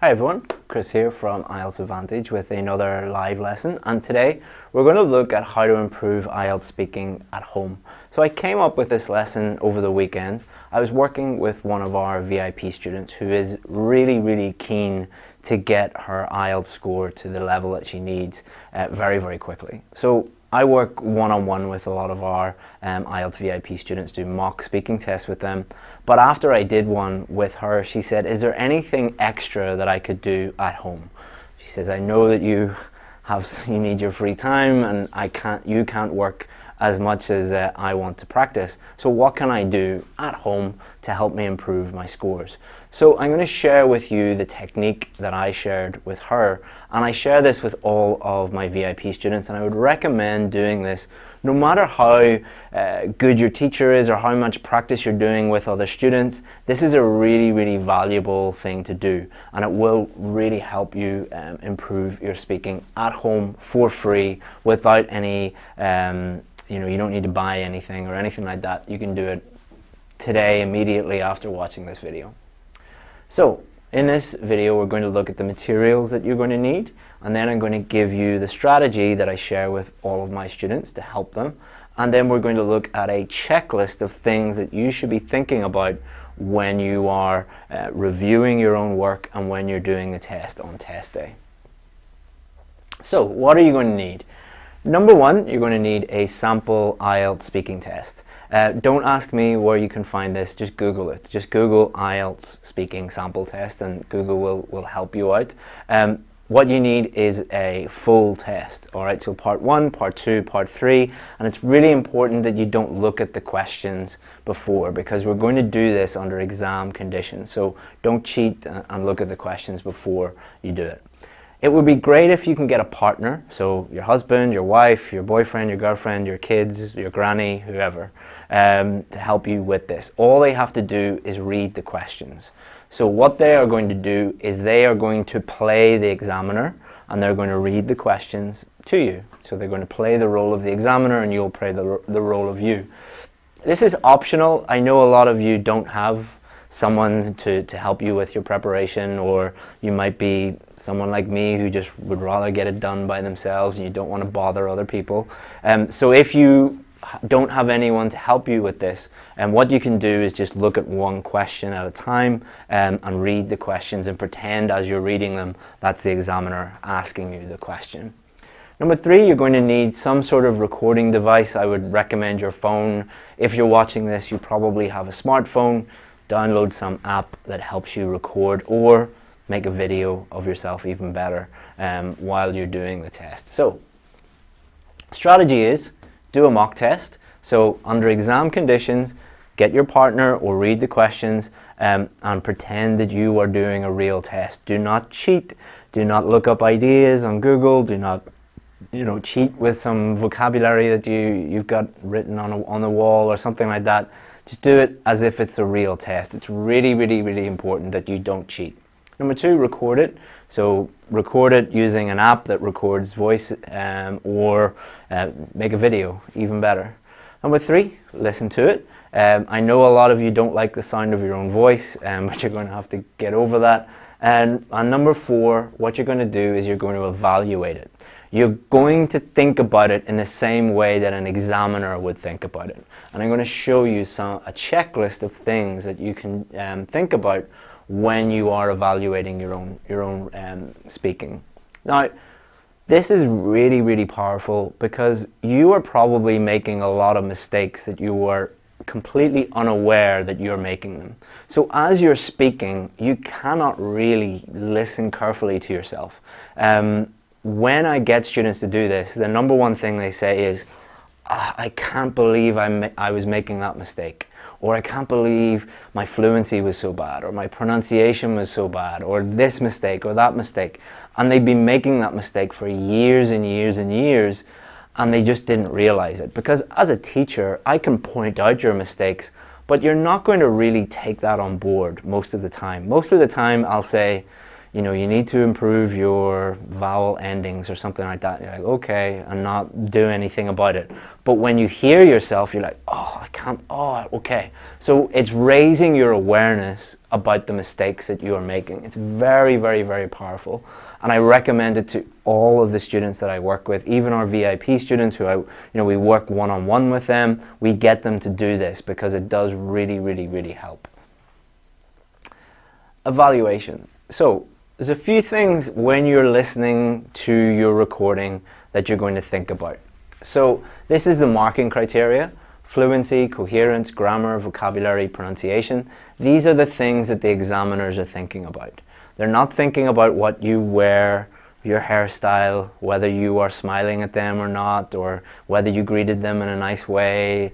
Hi everyone, Chris here from IELTS Advantage with another live lesson, and today we're going to look at how to improve IELTS speaking at home. So I came up with this lesson over the weekend. I was working with one of our VIP students who is really keen to get her IELTS score to the level that she needs very quickly. So I work one-on-one with a lot of our IELTS VIP students, do mock speaking tests with them. But after I did one with her, she said, is there anything extra that I could do at home? She says, I know that you need your free time and you can't work as much as I want to practice. So what can I do at home to help me improve my scores? So I'm going to share with you the technique that I shared with her, and I share this with all of my VIP students, and I would recommend doing this no matter how good your teacher is or how much practice you're doing with other students. This is a really valuable thing to do, and it will really help you improve your speaking at home for free without any you don't need to buy anything or anything like that. You can do it today, immediately after watching this video. So in this video, we're going to look at the materials that you're going to need, and then I'm going to give you the strategy that I share with all of my students to help them. And then we're going to look at a checklist of things that you should be thinking about when you are reviewing your own work and when you're doing the test on test day. So what are you going to need? Number one, you're going to need a sample IELTS speaking test. Don't ask me where you can find this, just Google it. Just Google IELTS speaking sample test and Google will help you out. What you need is a full test, alright? So part 1, part 2, part 3, and it's really important that you don't look at the questions before, because we're going to do this under exam conditions. So don't cheat and look at the questions before you do it. It would be great if you can get a partner, so your husband, your wife, your boyfriend, your girlfriend, your kids, your granny, whoever, to help you with this. All they have to do is read the questions. So what they are going to do is they are going to play the examiner and they're going to read the questions to you. So they're going to play the role of the examiner and you'll play the role of you. This is optional. I know a lot of you don't have someone to help you with your preparation, or you might be someone like me who just would rather get it done by themselves and you don't want to bother other people. So if you don't have anyone to help you with this, and what you can do is just look at one question at a time and read the questions and pretend as you're reading them that's the examiner asking you the question. Number 3, you're going to need some sort of recording device. I would recommend your phone. If you're watching this, you probably have a smartphone. Download some app that helps you record or make a video of yourself, even better, while you're doing the test. So strategy is do a mock test. So under exam conditions, get your partner or read the questions and pretend that you are doing a real test. Do not cheat. Do not look up ideas on Google. Do not cheat with some vocabulary that you've got written on the wall or something like that. Just do it as if it's a real test. It's really important that you don't cheat. Number 2, record it. So record it using an app that records voice or make a video, even better. Number 3, listen to it. I know a lot of you don't like the sound of your own voice, but you're going to have to get over that. And on number 4, what you're going to do is you're going to evaluate it. You're going to think about it in the same way that an examiner would think about it. And I'm going to show you a checklist of things that you can think about when you are evaluating your own speaking. Now, this is really powerful because you are probably making a lot of mistakes that you are completely unaware that you're making them. So as you're speaking, you cannot really listen carefully to yourself. When I get students to do this, the number one thing they say is, I can't believe I was making that mistake, or I can't believe my fluency was so bad, or my pronunciation was so bad, or this mistake or that mistake. And they've been making that mistake for years and years and years, and they just didn't realize it. Because as a teacher, I can point out your mistakes, but you're not going to really take that on board most of the time. Most of the time I'll say, you know, you need to improve your vowel endings or something like that. You're like, okay, and not do anything about it. But when you hear yourself, you're like, oh, I can't, oh, okay. So it's raising your awareness about the mistakes that you are making. It's very, very, very powerful. And I recommend it to all of the students that I work with, even our VIP students who we work one-on-one with them. We get them to do this because it does really, really, really help. Evaluation. So there's a few things when you're listening to your recording that you're going to think about. So this is the marking criteria: fluency, coherence, grammar, vocabulary, pronunciation. These are the things that the examiners are thinking about. They're not thinking about what you wear, your hairstyle, whether you are smiling at them or not, or whether you greeted them in a nice way.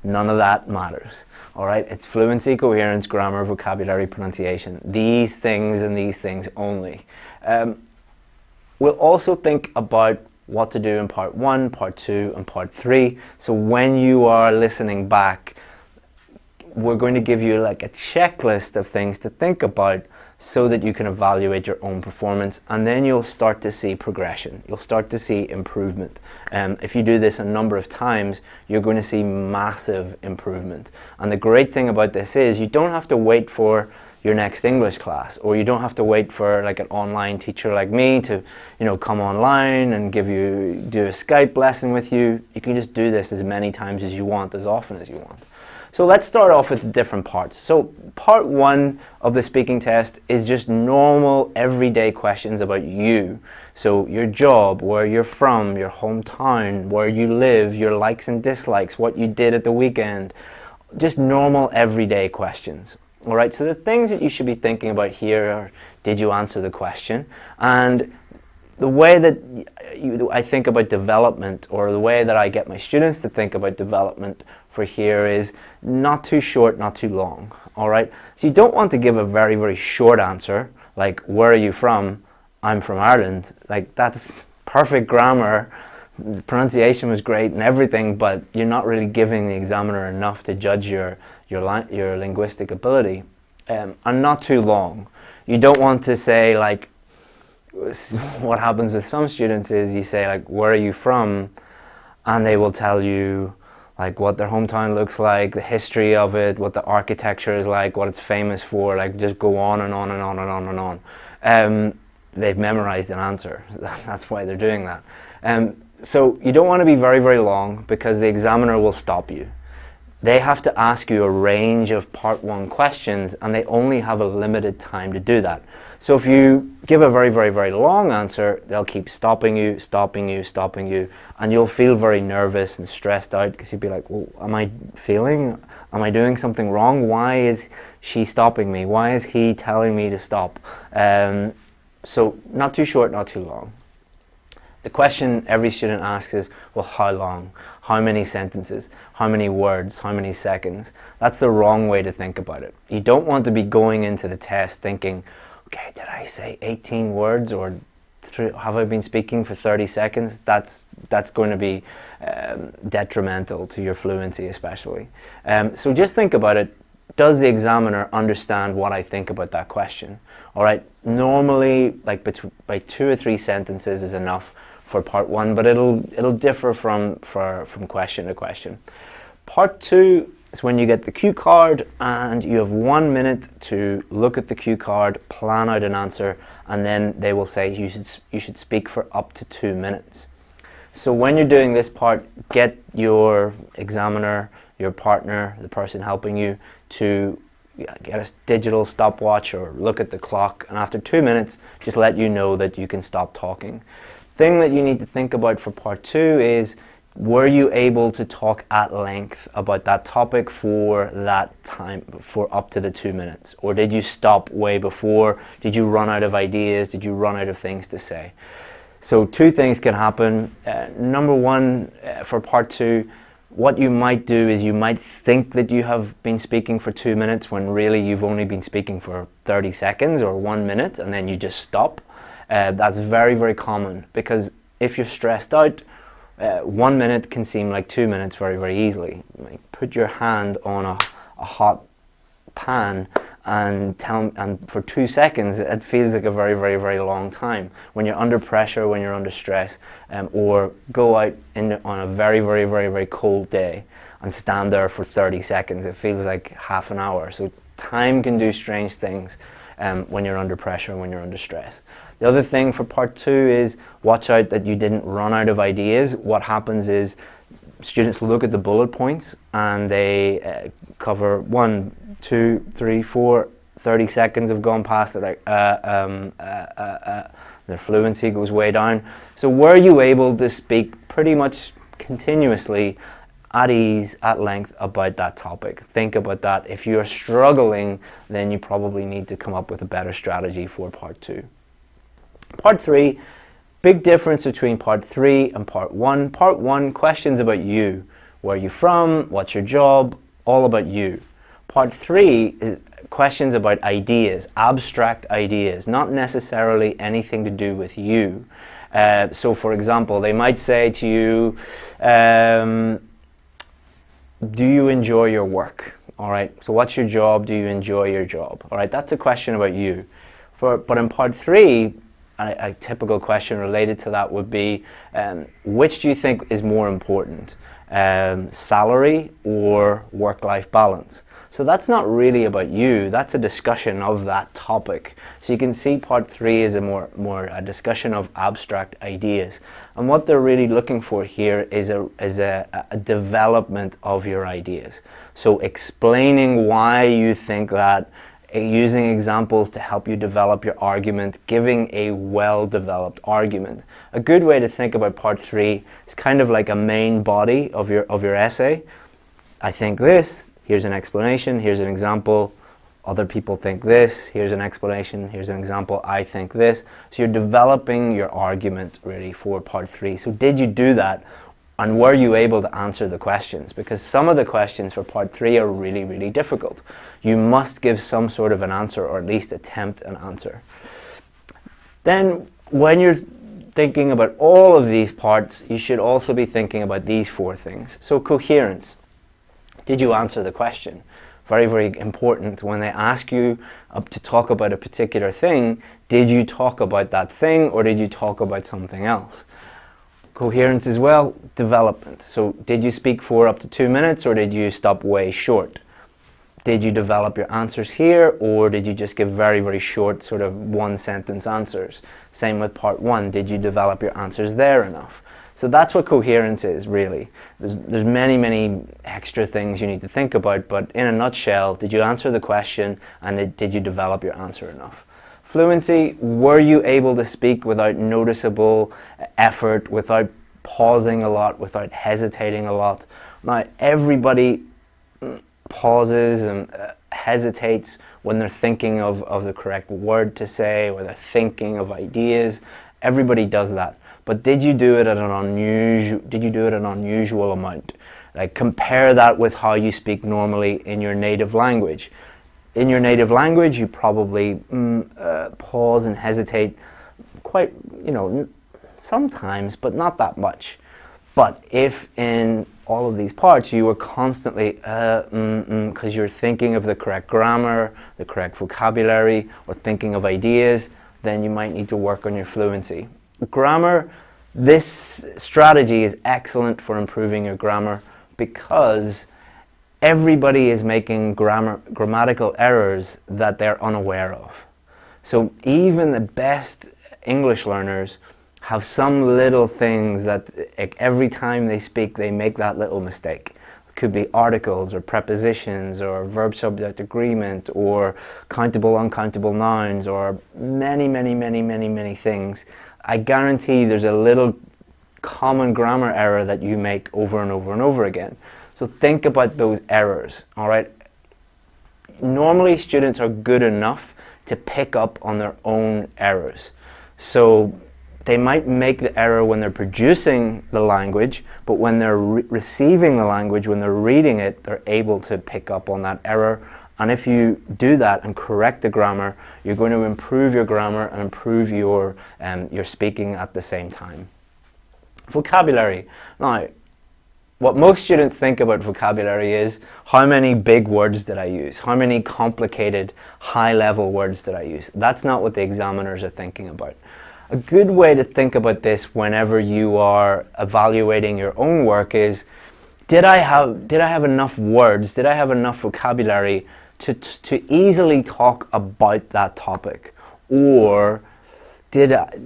None of that matters. All right, it's fluency, coherence, grammar, vocabulary, pronunciation. These things and these things only. We'll also think about what to do in part 1, part 2, and part 3. So when you are listening back, we're going to give you like a checklist of things to think about so that you can evaluate your own performance, and then you'll start to see progression. You'll start to see improvement. If you do this a number of times, you're going to see massive improvement. And the great thing about this is you don't have to wait for your next English class, or you don't have to wait for like an online teacher like me to, you know, come online and do a Skype lesson with you. You can just do this as many times as you want, as often as you want. So let's start off with the different parts. So part 1 of the speaking test is just normal everyday questions about you. So your job, where you're from, your hometown, where you live, your likes and dislikes, what you did at the weekend. Just normal everyday questions. All right, so the things that you should be thinking about here are, did you answer the question? And the way that I think about development, or the way that I get my students to think about development for here, is not too short, not too long. All right, so you don't want to give a very, very short answer, like, where are you from? I'm from Ireland. Like, that's perfect grammar, the pronunciation was great and everything, but you're not really giving the examiner enough to judge your linguistic ability. And not too long. You don't want to say, like, what happens with some students is you say, like, where are you from? And they will tell you, like, what their hometown looks like, the history of it, what the architecture is like, what it's famous for, like, just go on and on and on and on and on. They've memorized an answer. That's why they're doing that. So you don't want to be very, very long, because the examiner will stop you. They have to ask you a range of part 1 questions, and they only have a limited time to do that. So if you give a very, very, very long answer, they'll keep stopping you, stopping you, stopping you, and you'll feel very nervous and stressed out, because you'll be like, well, am I doing something wrong? Why is she stopping me? Why is he telling me to stop? So not too short, not too long. The question every student asks is, well, how long? How many sentences? How many words? How many seconds? That's the wrong way to think about it. You don't want to be going into the test thinking, okay, did I say 18 words, or have I been speaking for 30 seconds? That's going to be detrimental to your fluency, especially. So just think about it. Does the examiner understand what I think about that question? All right, normally, like, by 2 or 3 sentences is enough for part 1, but it'll differ from question to question. Part 2 is when you get the cue card, and you have 1 minute to look at the cue card, plan out an answer, and then they will say you should speak for up to 2 minutes. So when you're doing this part, get your examiner, your partner, the person helping you, to get a digital stopwatch or look at the clock, and after 2 minutes, just let you know that you can stop talking. Thing that you need to think about for part 2 is, were you able to talk at length about that topic for that time, for up to the 2 minutes? Or did you stop way before? Did you run out of ideas? Did you run out of things to say? So 2 things can happen. Number 1, for part 2, what you might do is you might think that you have been speaking for 2 minutes when really you've only been speaking for 30 seconds or 1 minute, and then you just stop. That's very, very common, because if you're stressed out, 1 minute can seem like 2 minutes very, very easily. Like, put your hand on a hot pan and for 2 seconds it feels like a very, very, very long time. When you're under pressure, when you're under stress, or go out on a very, very, very, very cold day and stand there for 30 seconds, it feels like half an hour. So time can do strange things when you're under pressure, when you're under stress. The other thing for part 2 is watch out that you didn't run out of ideas. What happens is students look at the bullet points and they cover 1, 2, 3, 4, 30 seconds have gone past it. Their fluency goes way down. So were you able to speak pretty much continuously at ease, at length about that topic? Think about that. If you're struggling, then you probably need to come up with a better strategy for part 2. Part 3, big difference between part 3 and part 1. Part 1, questions about you. Where are you from? What's your job? All about you. Part 3 is questions about ideas, abstract ideas, not necessarily anything to do with you. So for example, they might say to you, do you enjoy your work? All right, so what's your job? Do you enjoy your job? All right, that's a question about you. But in part 3, a typical question related to that would be, which do you think is more important, salary or work-life balance? So that's not really about you, that's a discussion of that topic. So you can see part 3 is a more a discussion of abstract ideas. And what they're really looking for here is a development of your ideas. So explaining why you think that, using examples to help you develop your argument, giving a well-developed argument. A good way to think about part 3 is kind of like a main body of your essay. I think this, here's an explanation, here's an example. Other people think this, here's an explanation, here's an example, I think this. So you're developing your argument really for part 3. So did you do that? And were you able to answer the questions? Because some of the questions for part 3 are really, really difficult. You must give some sort of an answer, or at least attempt an answer. Then when you're thinking about all of these parts, you should also be thinking about these 4 things. So coherence. Did you answer the question? Very, very important. When they ask you to talk about a particular thing, did you talk about that thing or did you talk about something else? Coherence as well, development. So did you speak for up to 2 minutes or did you stop way short? Did you develop your answers here or did you just give very, very short sort of 1-sentence answers? Same with part 1. Did you develop your answers there enough? So that's what coherence is really. There's many, many extra things you need to think about, but in a nutshell, did you answer the question and did you develop your answer enough? Fluency, were you able to speak without noticeable effort, without pausing a lot, without hesitating a lot? Now, everybody pauses and hesitates when they're thinking of the correct word to say, or they're thinking of ideas. Everybody does that. But did you do it at an unusual amount? Like compare that with how you speak normally in your native language. In your native language, you probably pause and hesitate quite, sometimes, but not that much. But if in all of these parts you were constantly because you're thinking of the correct grammar, the correct vocabulary, or thinking of ideas, then you might need to work on your fluency. Grammar, this strategy is excellent for improving your grammar because everybody is making grammatical errors that they're unaware of. So even the best English learners have some little things that every time they speak they make that little mistake. It could be articles or prepositions or verb-subject agreement or countable, uncountable nouns or many, many, many, many, many things. I guarantee there's a little common grammar error that you make over and over and over again. So think about those errors, all right? Normally students are good enough to pick up on their own errors. So they might make the error when they're producing the language, but when they're receiving the language, when they're reading it, they're able to pick up on that error. And if you do that and correct the grammar, you're going to improve your grammar and improve your speaking at the same time. Vocabulary. Now, what most students think about vocabulary is, how many big words did I use? How many complicated, high-level words did I use? That's not what the examiners are thinking about. A good way to think about this whenever you are evaluating your own work is, did I have enough words, did I have enough vocabulary to easily talk about that topic? Or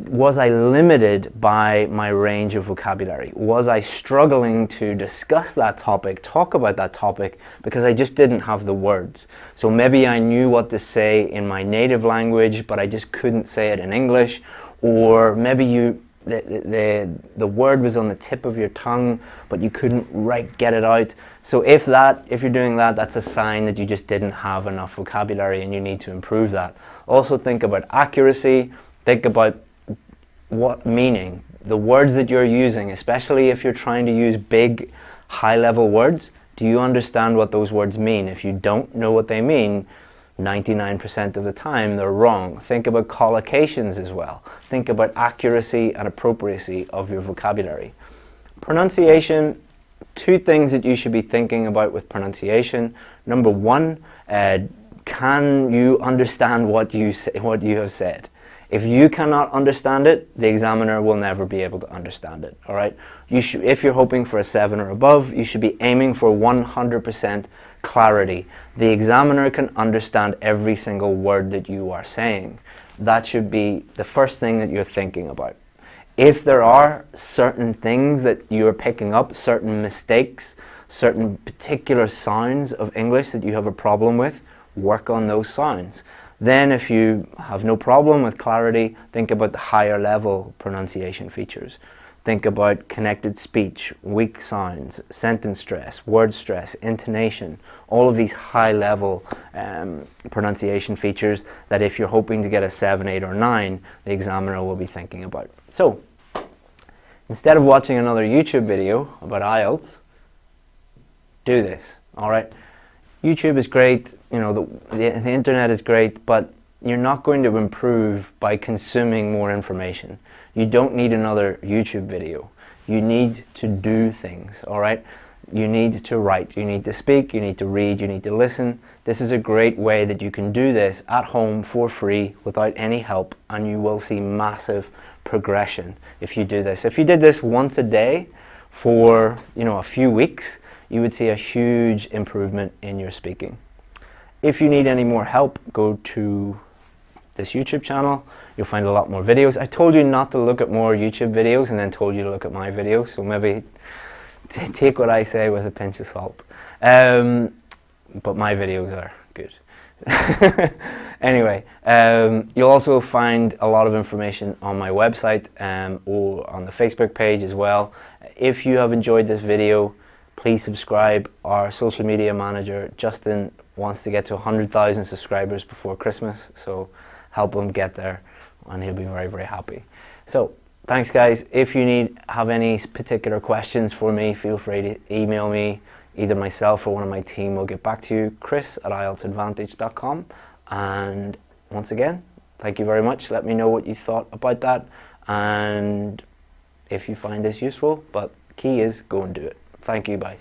was I limited by my range of vocabulary? Was I struggling to discuss that topic, talk about that topic, because I just didn't have the words? So maybe I knew what to say in my native language, but I just couldn't say it in English. Or maybe the word was on the tip of your tongue, but you couldn't get it out. So if you're doing that, that's a sign that you just didn't have enough vocabulary and you need to improve that. Also think about accuracy. Think about what meaning, the words that you're using, especially if you're trying to use big, high-level words. Do you understand what those words mean? If you don't know what they mean, 99% of the time they're wrong. Think about collocations as well. Think about accuracy and appropriacy of your vocabulary. Pronunciation, two things that you should be thinking about with pronunciation. Number one, can you understand what you have said? If you cannot understand it, the examiner will never be able to understand it, all right? If you're hoping for a 7 or above, you should be aiming for 100% clarity. The examiner can understand every single word that you are saying. That should be the first thing that you're thinking about. If there are certain things that you're picking up, certain mistakes, certain particular sounds of English that you have a problem with, work on those sounds. Then if you have no problem with clarity, think about the higher level pronunciation features. Think about connected speech, weak sounds, sentence stress, word stress, intonation, all of these high level pronunciation features that if you're hoping to get a 7, 8 or 9, the examiner will be thinking about. So, instead of watching another YouTube video about IELTS, do this, all right? YouTube is great, you know, the internet is great, but you're not going to improve by consuming more information. You don't need another YouTube video. You need to do things, all right? You need to write, you need to speak, you need to read, you need to listen. This is a great way that you can do this at home for free without any help, and you will see massive progression if you do this. If you did this once a day for, you know, a few weeks, you would see a huge improvement in your speaking. If you need any more help, go to this YouTube channel. You'll find a lot more videos. I told you not to look at more YouTube videos and then told you to look at my videos, so maybe take what I say with a pinch of salt. But my videos are good. Anyway, you'll also find a lot of information on my website or on the Facebook page as well. If you have enjoyed this video, please subscribe. Our social media manager, Justin, wants to get to 100,000 subscribers before Christmas, so help him get there and he'll be very, very happy. So, thanks guys. If you have any particular questions for me, feel free to email me. Either myself or one of my team will get back to you, chris@ieltsadvantage.com. And once again, thank you very much. Let me know what you thought about that and if you find this useful, but key is go and do it. Thank you, bye.